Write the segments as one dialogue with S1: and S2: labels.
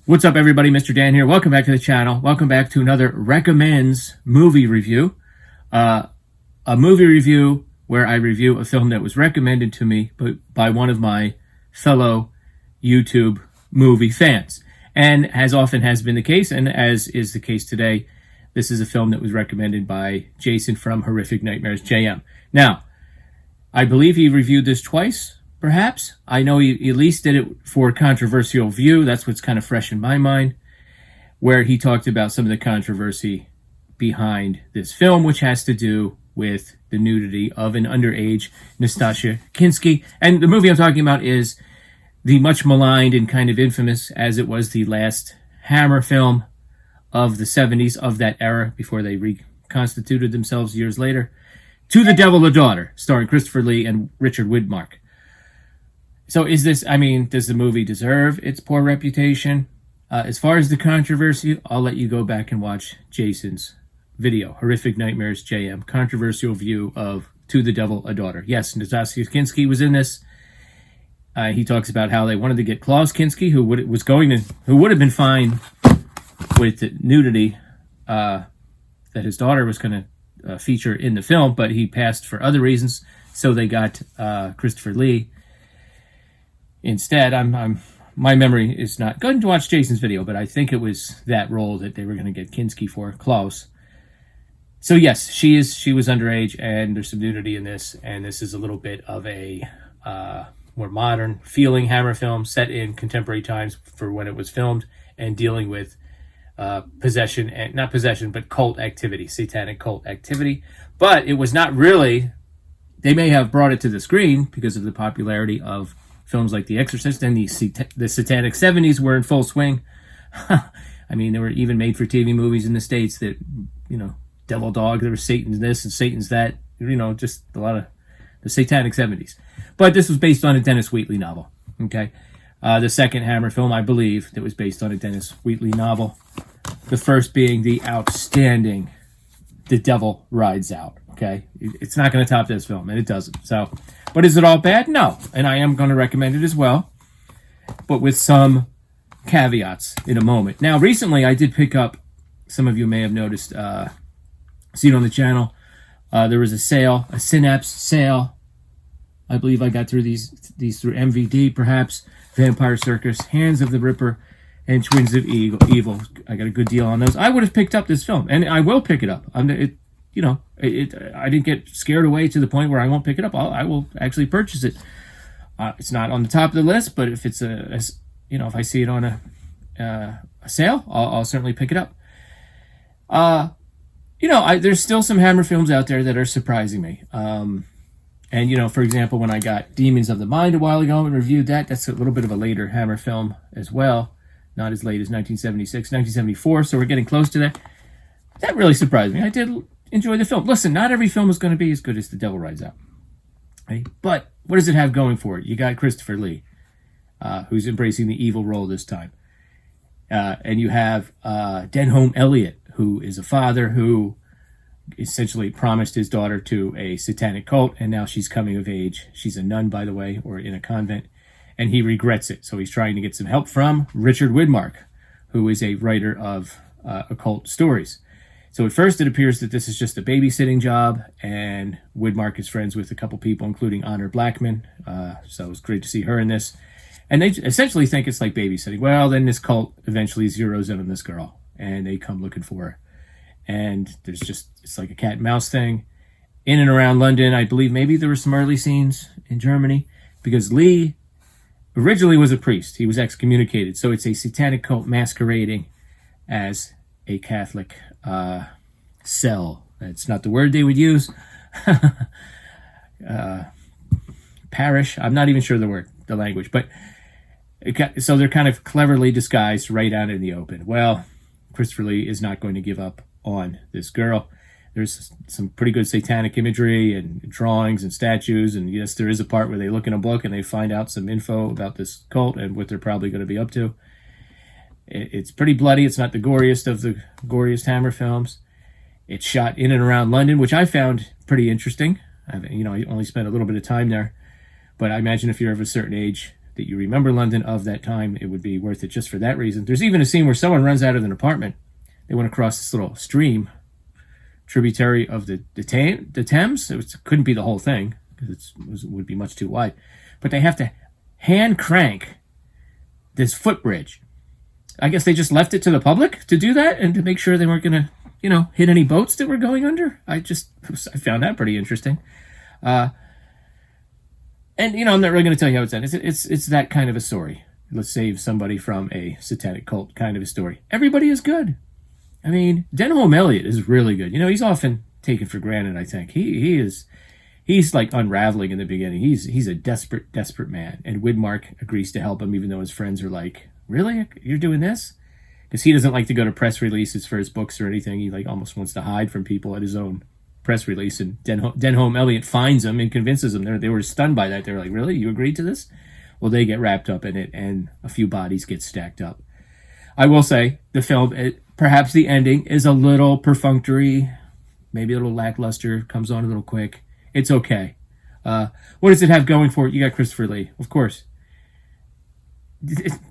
S1: What's up, everybody? Mr. Dan here. Welcome back to the channel. Welcome back to another Recommends movie review. A movie review where I review a film that was recommended to me by one of my fellow YouTube movie fans. And as often has been the case, and as is the case today, this is a film that was recommended by Jason from Horrific Nightmares JM. Now, I believe he reviewed this twice. Perhaps. I know he at least did it for Controversial View. That's what's kind of fresh in my mind, where he talked about some of the controversy behind this film, which has to do with the nudity of an underage Nastassja Kinski. And the movie I'm talking about is the much maligned and kind of infamous, as it was the last Hammer film of the 70s, of that era, before they reconstituted themselves years later, To the Devil a Daughter, starring Christopher Lee and Richard Widmark. So does the movie deserve its poor reputation? As far as the controversy, I'll let you go back and watch Jason's video, Horrific Nightmares JM, Controversial View of To the Devil a Daughter. Yes, Nastassja Kinski was in this. He talks about how they wanted to get Klaus Kinski, who would have been fine with the nudity that his daughter was going to feature in the film, but he passed for other reasons, so they got Christopher Lee. Instead, my memory is not. Go ahead and watch Jason's video, but I think it was that role that they were going to get Kinski for, Klaus. So yes, she was underage, and there's some nudity in this, and this is a little bit of a more modern feeling Hammer film set in contemporary times for when it was filmed, and dealing with possession, and not possession, but cult activity, satanic cult activity. But it was not really. They may have brought it to the screen because of the popularity of films like The Exorcist, and the Satanic 70s were in full swing. I mean, there were even made-for-TV movies in the States that, Devil Dog, there was Satan's this and Satan's that, just a lot of the Satanic 70s. But this was based on a Dennis Wheatley novel, okay? The second Hammer film, I believe, that was based on a Dennis Wheatley novel. The first being the outstanding The Devil Rides Out, okay? It's not going to top this film, and it doesn't, so... But is it all bad? No. And I am going to recommend it as well, but with some caveats in a moment. Now, recently I did pick up, some of you may have noticed, seen on the channel, there was a sale, a Synapse sale. I believe I got through these through MVD, perhaps. Vampire Circus, Hands of the Ripper, and Twins of Evil. I got a good deal on those. I would have picked up this film, and I will pick it up. I didn't get scared away to the point where I won't pick it up. I will actually purchase it. It's not on the top of the list, but if it's if I see it on a sale, I'll certainly pick it up. There's still some Hammer films out there that are surprising me. And for example, when I got Demons of the Mind a while ago and reviewed that, that's a little bit of a later Hammer film as well. Not as late as 1976, 1974, so we're getting close to that. That really surprised me. I did enjoy the film. Listen, not every film is going to be as good as The Devil Rides Out. Okay? But what does it have going for it? You got Christopher Lee, who's embracing the evil role this time. And you have Denholm Elliott, who is a father who essentially promised his daughter to a satanic cult, and now she's coming of age. She's a nun, by the way, or in a convent, and he regrets it. So he's trying to get some help from Richard Widmark, who is a writer of occult stories. So at first it appears that this is just a babysitting job, and Widmark is friends with a couple people, including Honor Blackman. So it's great to see her in this. And they essentially think it's like babysitting. Well, then this cult eventually zeroes in on this girl, and they come looking for her. And it's like a cat and mouse thing. In and around London, I believe maybe there were some early scenes in Germany, because Lee originally was a priest. He was excommunicated. So it's a satanic cult masquerading as a Catholic cell. That's not the word they would use. Parish. I'm not even sure the language, but so they're kind of cleverly disguised right out in the open. Well, Christopher Lee is not going to give up on this girl. There's some pretty good satanic imagery and drawings and statues, and yes, there is a part where they look in a book and they find out some info about this cult and what they're probably going to be up to. It's pretty bloody. It's not the goriest of the goriest Hammer films. It's shot in and around London, which I found pretty interesting. I only spent a little bit of time there, but I imagine if you're of a certain age, that you remember London of that time, it would be worth it just for that reason. There's even a scene where someone runs out of an apartment. They want to cross this little stream, tributary of the Thames. It couldn't be the whole thing because it would be much too wide. But they have to hand crank this footbridge. I guess they just left it to the public to do that and to make sure they weren't going to, hit any boats that were going under. I found that pretty interesting. And, I'm not really going to tell you how it's done. It's that kind of a story. Let's save somebody from a satanic cult kind of a story. Everybody is good. I mean, Denholm Elliott is really good. He's often taken for granted, I think. He's like unraveling in the beginning. He's a desperate, desperate man. And Widmark agrees to help him, even though his friends are like, really? You're doing this? Because he doesn't like to go to press releases for his books or anything. He almost wants to hide from people at his own press release. And Denholm Elliott finds him and convinces them. They were stunned by that. They were like, really? You agreed to this? Well, they get wrapped up in it, and a few bodies get stacked up. I will say, the film, perhaps the ending is a little perfunctory, maybe a little lackluster, comes on a little quick. It's okay. What does it have going for it? You got Christopher Lee, of course.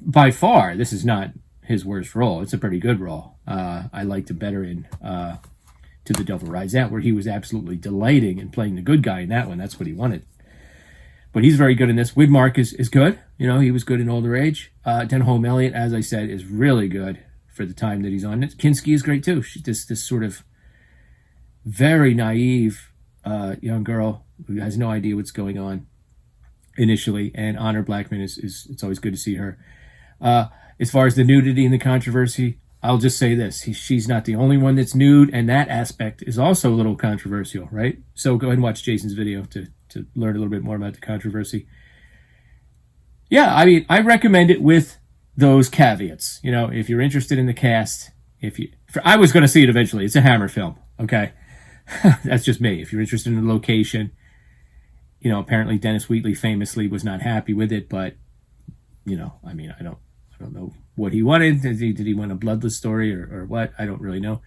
S1: By far, this is not his worst role. It's a pretty good role. I liked him better in To the Devil Rides Out, where he was absolutely delighting in playing the good guy in that one. That's what he wanted. But he's very good in this. Widmark is good. He was good in Older Age. Denholm Elliott, as I said, is really good for the time that he's on it. Kinski is great too. She's this sort of very naive young girl who has no idea what's going on initially. And Honor Blackman it's always good to see her. As far as the nudity and the controversy, I'll just say this. She's not the only one that's nude, and that aspect is also a little controversial, right? So go ahead and watch Jason's video to learn a little bit more about the controversy. Yeah, I mean, I recommend it with those caveats. If you're interested in the cast, I was going to see it eventually. It's a Hammer film, okay? That's just me. If you're interested in the location, apparently Dennis Wheatley famously was not happy with it, but, I mean, I don't know what he wanted. Did he want a bloodless story or what? I don't really know.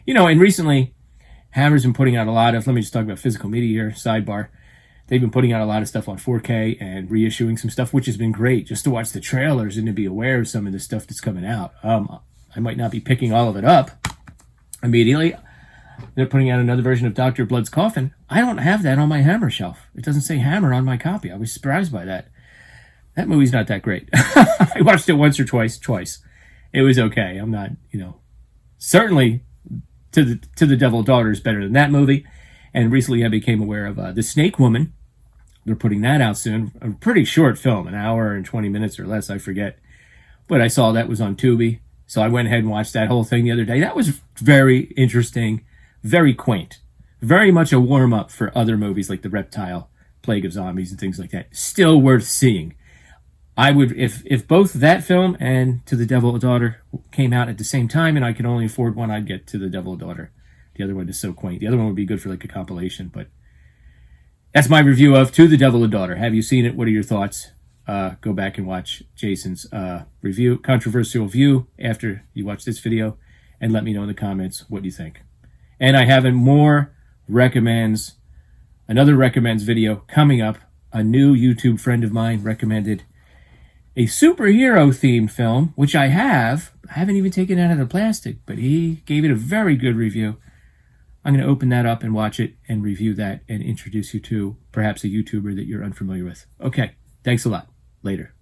S1: And recently, Hammer's been putting out a lot of, let me just talk about physical media here, sidebar. They've been putting out a lot of stuff on 4K and reissuing some stuff, which has been great, just to watch the trailers and to be aware of some of the stuff that's coming out. I might not be picking all of it up immediately. They're putting out another version of Dr. Blood's Coffin. I don't have that on my Hammer shelf. It doesn't say Hammer on my copy. I was surprised by that. That movie's not that great. I watched it once or twice. It was okay. I'm not, certainly To the Devil Daughter is better than that movie. And recently I became aware of The Snake Woman. They're putting that out soon. A pretty short film, an hour and 20 minutes or less, I forget. But I saw that was on Tubi. So I went ahead and watched that whole thing the other day. That was very interesting, very quaint. Very much a warm-up for other movies like The Reptile, Plague of Zombies, and things like that. Still worth seeing. I would, if both that film and To the Devil Daughter came out at the same time and I could only afford one, I'd get To the Devil Daughter. The other one is so quaint. The other one would be good for like a compilation, but that's my review of To the Devil Daughter. Have you seen it? What are your thoughts? Go back and watch Jason's review, controversial view after you watch this video, and let me know in the comments what you think. And I have another recommends video coming up. A new YouTube friend of mine recommended a superhero-themed film, which I haven't even taken it out of the plastic, but he gave it a very good review. I'm going to open that up and watch it and review that and introduce you to perhaps a YouTuber that you're unfamiliar with. Okay, thanks a lot. Later.